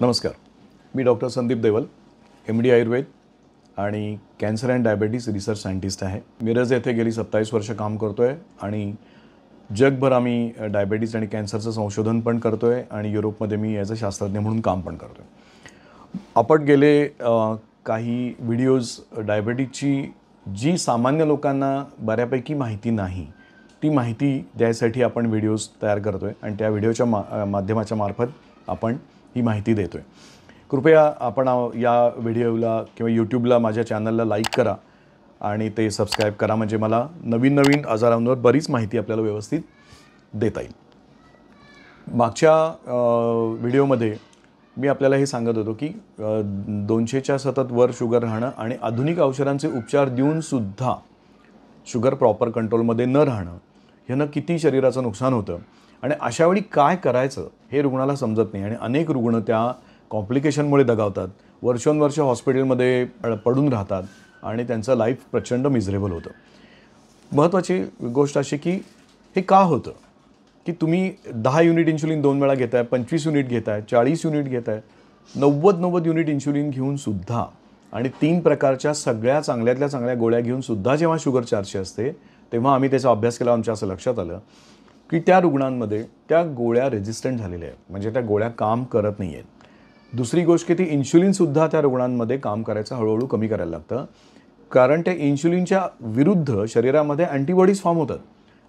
नमस्कार, मी doctor Sandeep Deval, MD Ayurveda आणि cancer and diabetes research scientist आहे. मिरज येथे गेली 27 वर्ष काम करतो आहे आणि जगभर आम्ही डायबिटीज आणि कॅन्सरचं संशोधन पण करतो आहे आणि युरोपमध्ये मी ॲज अ शास्त्रज्ञ म्हणून काम पण करतो आहे. आपण गेले काही व्हिडिओज डायबिटीजची जी सामान्य लोकांना बऱ्यापैकी माहिती नाही ती माहिती द्यायसाठी आपण व्हिडिओज तयार करतो आहे आणि त्या व्हिडिओच्या माध्यमाच्या मार्फत आपण ही माहिती देतो आहे. कृपया आपण या व्हिडिओला किंवा यूट्यूबला माझ्या चॅनलला लाईक करा आणि ते सबस्क्राईब करा, म्हणजे मला नवीन नवीन आजारांवर बरीच माहिती आपल्याला व्यवस्थित देता येईल. मागच्या व्हिडिओमध्ये मी आपल्याला हे सांगत होतो की 200च्या सतत वर शुगर राहणं आणि आधुनिक औषधांचे उपचार देऊनसुद्धा शुगर प्रॉपर कंट्रोलमध्ये न राहणं ह्यानं किती शरीराचं नुकसान होतं आणि अशावेळी काय करायचं हे रुग्णाला समजत नाही आणि अनेक रुग्ण त्या कॉम्प्लिकेशनमुळे दगावतात, वर्षोनवर्ष हॉस्पिटलमध्ये पडून राहतात आणि त्यांचं लाईफ प्रचंड मिझरेबल होतं. महत्त्वाची गोष्ट अशी की हे का होतं की तुम्ही 10 युनिट इन्शुलिन 2 वेळा घेताय, 25 युनिट घेताय, 40 युनिट घेताय, 90 युनिट इन्शुलिन घेऊनसुद्धा आणि 3 प्रकारच्या सगळ्या चांगल्यातल्या चांगल्या गोळ्या घेऊनसुद्धा जेव्हा शुगर 400 असते तेव्हा आम्ही त्याचा अभ्यास केला. आमच्या असं लक्षात आलं की त्या रुग्णांमध्ये त्या गोळ्या रेझिस्टंट झालेल्या आहेत, म्हणजे त्या गोळ्या काम करत नाही आहेत. दुसरी गोष्ट की ती इन्शुलिनसुद्धा त्या रुग्णांमध्ये काम करायचं हळूहळू कमी करायला लागतं, कारण त्या इन्शुलिनच्या विरुद्ध शरीरामध्ये अँटीबॉडीज फॉर्म होतात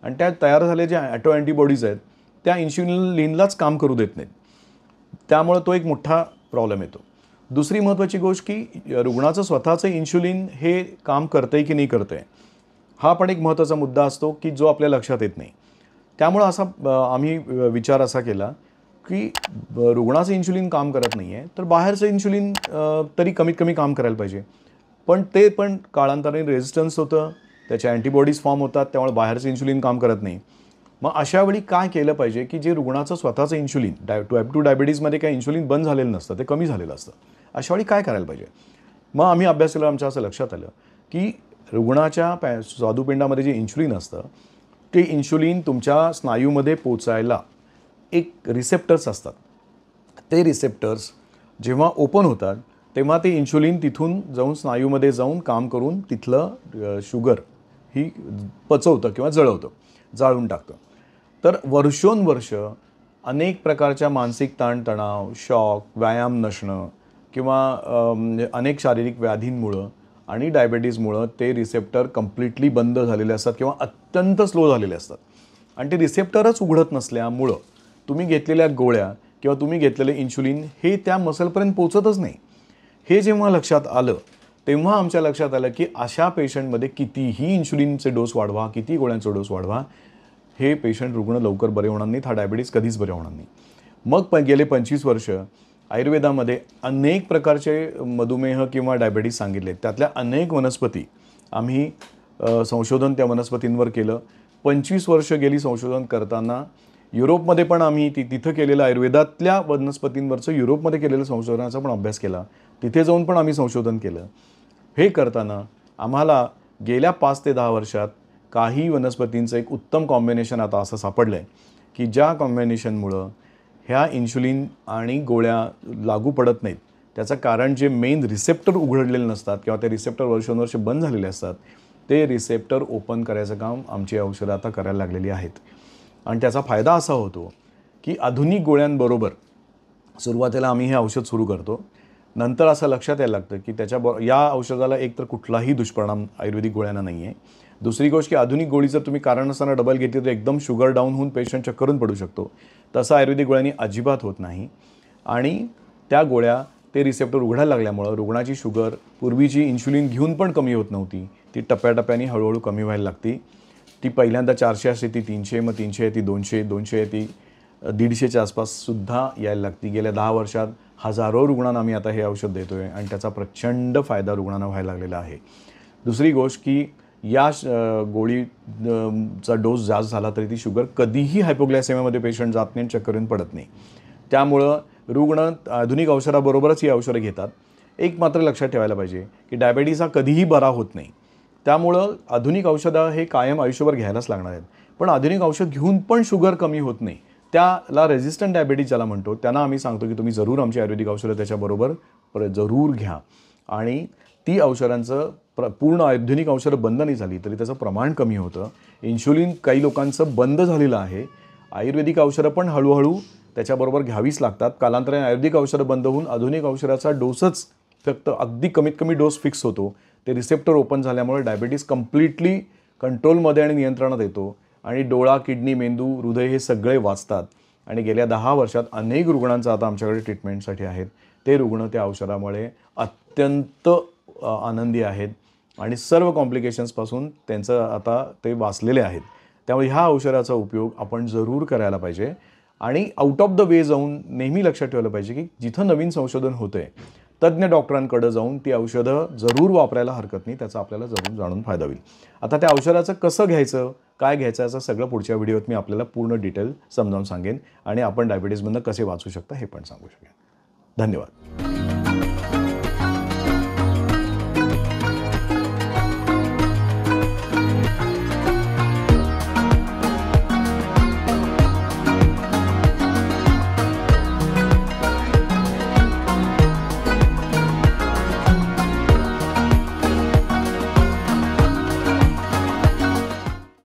आणि त्या तयार झालेल्या ज्या ॲटो अँटीबॉडीज आहेत त्या इन्शुलिनलाच काम करू देत नाहीत. त्यामुळे तो एक मोठा प्रॉब्लेम येतो. दुसरी महत्त्वाची गोष्ट की रुग्णाचं स्वतःचं इन्शुलिन हे काम करतं आहे की नाही करतं आहे हा पण एक महत्त्वाचा मुद्दा असतो की जो आपल्या लक्षात येत नाही. त्यामुळं असा आम्ही विचार असा केला की रुग्णाचं इन्शुलिन काम करत नाही आहे तर बाहेरचं इन्शुलिन तरी कमीत कमी काम करायला पाहिजे, पण ते पण काळांतराने रेझिस्टन्स होतं, त्याच्या अँटीबॉडीज फॉर्म होतात, त्यामुळे बाहेरचं इन्शुलिन काम करत नाही. मग अशावेळी काय केलं पाहिजे की जे रुग्णाचं स्वतःचं इन्शुलिन टाईप 2 डायबिटीजमध्ये काही इन्शुलिन बंद झालेलं नसतं, ते कमी झालेलं असतं. अशावेळी काय करायला पाहिजे? मग आम्ही अभ्यास केला. आमच्या असं लक्षात आलं की रुग्णाच्या स्वादुपिंडामध्ये जे इन्शुलिन असतं ते इन्शुलिन तुमच्या स्नायूमध्ये पोचायला एक रिसेप्टर्स असतात. ते रिसेप्टर्स जेव्हा ओपन होतात तेव्हा ते इन्शुलिन तिथून जाऊन स्नायूमध्ये जाऊन काम करून तिथलं शुगर ही पचवतं किंवा जाळून टाकतं. तर वर्षोनवर्ष अनेक प्रकारच्या मानसिक ताणतणाव, शॉक, व्यायाम नसणं किंवा अनेक शारीरिक व्याधींमुळं आणि डायबिटीजमुळं ते रिसेप्टर कम्प्लिटली बंद झालेले असतात किंवा अत्यंत स्लो झालेले असतात आणि ते रिसेप्टरच उघडत नसल्यामुळं तुम्ही घेतलेल्या गोळ्या किंवा तुम्ही घेतलेले इन्शुलिन हे त्या मसलपर्यंत पोचतच नाही. हे जेव्हा लक्षात आलं तेव्हा आमच्या लक्षात आलं की अशा पेशंटमध्ये कितीही इन्शुलिनचे डोस वाढवा, किती गोळ्यांचा डोस वाढवा, हे पेशंट रुग्ण लवकर बरे होणार नाहीत, हा डायबिटीज कधीच बरे होणार नाही. मग गेले 25 वर्ष आयुर्वेदामध्ये अनेक प्रकारचे मधुमेह किंवा डायबिटीज सांगितले. त्यातल्या अनेक वनस्पती आम्ही संशोधन त्या वनस्पतींवर केलं. 25 वर्ष गेली संशोधन करताना युरोपमध्ये पण आम्ही तिथं केलेलं आयुर्वेदातल्या वनस्पतींवरचं युरोपमध्ये केलेलं संशोधनाचा पण अभ्यास केला. तिथे जाऊन पण आम्ही संशोधन केलं. हे करताना आम्हाला गेल्या 5 ते 10 वर्षात काही वनस्पतींचं एक उत्तम कॉम्बिनेशन आता असं सापडलं आहे की ज्या कॉम्बिनेशनमुळं ह्या इन्शुलिन आणि गोळ्या लागू पडत नाहीत. त्याचं कारण जे मेन रिसेप्टर उघडलेले नसतात किंवा ते रिसेप्टर वर्षोनवर्ष बंद झालेले असतात ते रिसेप्टर ओपन करायचं काम आमची औषधं आता करायला लागलेली आहेत. आणि त्याचा फायदा असा होतो की आधुनिक गोळ्यांबरोबर सुरुवातीला आम्ही हे औषध सुरू करतो, नंतर असं लक्षात यायला लागतं की या औषधाला एकतर कुठलाही दुष्परिणाम आयुर्वेदिक गोळ्यांना नाही आहे. दुसरी गोष्ट की आधुनिक गोळी जर तुम्ही कारण नसताना डबल घेतली तर एकदम शुगर डाऊन होऊन पेशंट चक्करून पडू शकतो. तसं आयुर्वेदिक गोळ्यांनी अजिबात होत नाही आणि त्या गोळ्या ते रिसेप्टर उघडायला लागल्यामुळं रुग्णाची शुगर पूर्वीची इन्शुलिन घेऊन पण कमी होत नव्हती, ती टप्प्याटप्प्याने हळूहळू कमी व्हायला लागती. ती पहिल्यांदा 400 असते, ती 300, मग 300 आहे, ती 200, 200 आहे, ती 150च्या आसपाससुद्धा यायला लागती. गेल्या 10 वर्षात हजारो रुग्णांना आम्ही आता हे औषध देतो आहे आणि त्याचा प्रचंड फायदा रुग्णांना व्हायला लागलेला आहे. दुसरी गोष्ट की या गोळीचा डोस जास्त झाला तरी ती शुगर कधीही हायपोग्लायसेमियामध्ये पेशंट जात नाही आणि चक्करून पडत नाही. त्यामुळं रुग्ण आधुनिक औषधाबरोबरच ही औषधं घेतात. एक मात्र लक्षात ठेवायला पाहिजे की डायबिटीज हा कधीही बरा होत नाही. त्यामुळं आधुनिक औषधं हे कायम आयुष्यभर घ्यायलाच लागणार आहेत. पण आधुनिक औषध घेऊन पण शुगर कमी होत नाही त्याला रेझिस्टंट डायबिटीज ज्याला म्हणतो त्यांना आम्ही सांगतो की तुम्ही जरूर आमची आयुर्वेदिक औषधं त्याच्याबरोबर जरूर घ्या. आणि ती औषधांचं पूर्ण आधुनिक औषधं बंद नाही झाली तरी त्याचं प्रमाण कमी होतं. इन्शुलिन काही लोकांचं बंद झालेलं आहे. आयुर्वेदिक औषधं पण हळूहळू त्याच्याबरोबर घ्यावीच लागतात. कालांतराने आयुर्वेदिक औषधं बंद होऊन आधुनिक औषधाचा डोसच फक्त अगदी कमीत कमी डोस फिक्स होतो. ते रिसेप्टर ओपन झाल्यामुळे डायबिटीज कम्प्लिटली कंट्रोलमध्ये आणि नियंत्रणात येतो आणि डोळा, किडनी, मेंदू, हृदय हे सगळे वाचतात. आणि गेल्या 10 वर्षात अनेक रुग्णांचं आता आमच्याकडे ट्रीटमेंटसाठी आहेत. ते रुग्ण त्या औषधामुळे अत्यंत आनंदी आहेत आणि सर्व कॉम्प्लिकेशन्सपासून त्यांचं आता ते वाचलेले आहेत. त्यामुळे ह्या औषधाचा उपयोग आपण जरूर करायला पाहिजे. आणि आउट ऑफ द वे जाऊन नेहमी लक्षात ठेवलं पाहिजे की जिथं नवीन संशोधन होतं आहे तज्ज्ञ डॉक्टरांकडे जाऊन ती औषधं जरूर वापरायला हरकत नाही. त्याचा आपल्याला जरूर जाणून फायदा होईल. आता त्या औषधाचं कसं घ्यायचं, काय घ्यायचं याचं सगळं पुढच्या व्हिडिओत मी आपल्याला पूर्ण डिटेल समजावून सांगेन आणि आपण डायबिटीजमधून कसे वाचू शकता हे पण सांगू शकेन. धन्यवाद.